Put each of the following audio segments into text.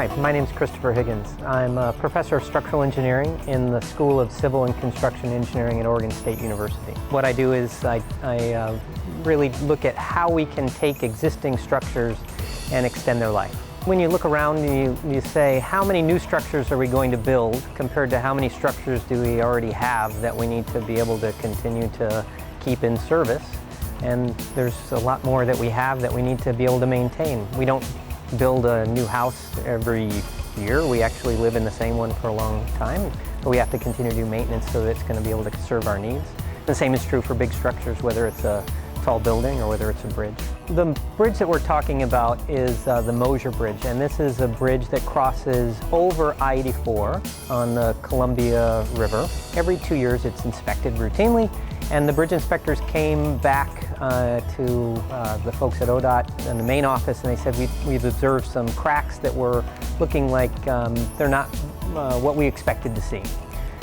Hi, my name is Christopher Higgins. I'm a professor of structural engineering in the School of Civil and Construction Engineering at Oregon State University. What I do is I really look at how we can take existing structures and extend their life. When you look around and you say, how many new structures are we going to build compared to how many structures do we already have that we need to be able to continue to keep in service? And there's a lot more that we have that we need to be able to maintain. We don't build a new house every year. We actually live in the same one for a long time, but we have to continue to do maintenance so that it's going to be able to serve our needs. The same is true for big structures, whether it's a tall building or whether it's a bridge. The bridge that we're talking about is the Mosier Bridge, and this is a bridge that crosses over I-84 on the Columbia River. Every 2 years it's inspected routinely, and the bridge inspectors came back to the folks at ODOT in the main office, and they said we've observed some cracks that were looking like they're not what we expected to see.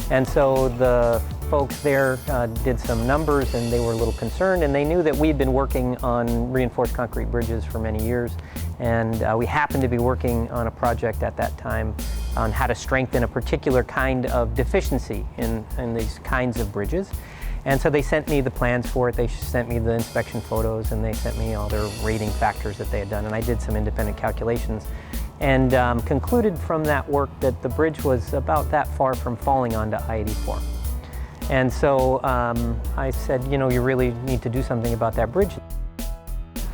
And so the folks there did some numbers, and they were a little concerned, and they knew that we'd been working on reinforced concrete bridges for many years, and we happened to be working on a project at that time on how to strengthen a particular kind of deficiency in these kinds of bridges. And so they sent me the plans for it, they sent me the inspection photos, and they sent me all their rating factors that they had done, and I did some independent calculations and concluded from that work that the bridge was about that far from falling onto I-84. And so I said, you know, you really need to do something about that bridge.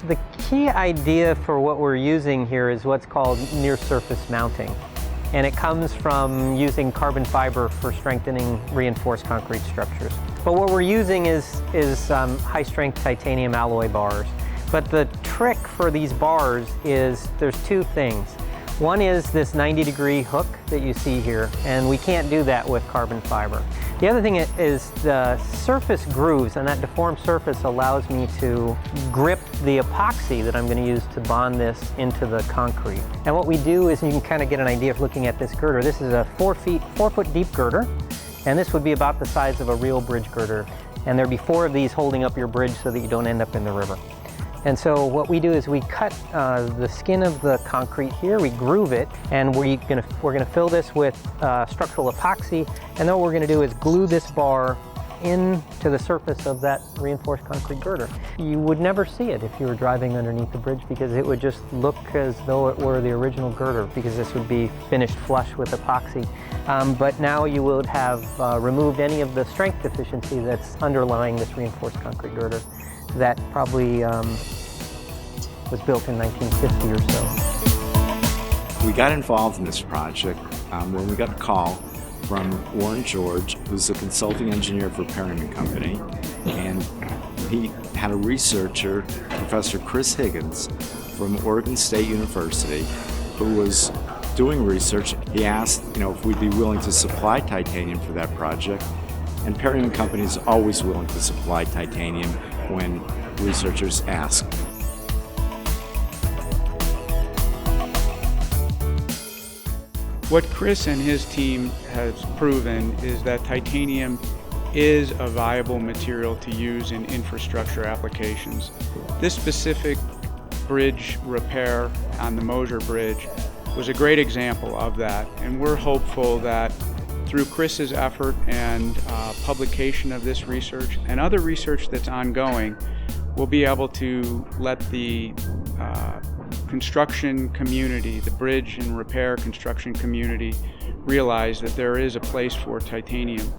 The key idea for what we're using here is what's called near-surface mounting. And it comes from using carbon fiber for strengthening reinforced concrete structures. But what we're using is high-strength titanium alloy bars. But the trick for these bars is there's two things. One is this 90-degree hook that you see here, and we can't do that with carbon fiber. The other thing is the surface grooves, and that deformed surface allows me to grip the epoxy that I'm going to use to bond this into the concrete. And what we do is, you can kind of get an idea of looking at this girder. This is a 4 foot deep girder, and this would be about the size of a real bridge girder. And there'd be 4 of these holding up your bridge so that you don't end up in the river. And so what we do is we cut the skin of the concrete here, we groove it, and we're gonna fill this with structural epoxy, and then what we're gonna do is glue this bar into the surface of that reinforced concrete girder. You would never see it if you were driving underneath the bridge, because it would just look as though it were the original girder, because this would be finished flush with epoxy. But now you would have removed any of the strength deficiency that's underlying this reinforced concrete girder that probably was built in 1950 or so. We got involved in this project when we got a call from Warren George, who's a consulting engineer for Perryman Company, and he had a researcher, Professor Chris Higgins from Oregon State University, who was doing research. He asked, if we'd be willing to supply titanium for that project, and Perryman Company is always willing to supply titanium when researchers ask. What Chris and his team has proven is that titanium is a viable material to use in infrastructure applications. This specific bridge repair on the Mosier Bridge was a great example of that, and we're hopeful that through Chris's effort and publication of this research and other research that's ongoing, we'll be able to let the construction community, the bridge and repair construction community, realize that there is a place for titanium.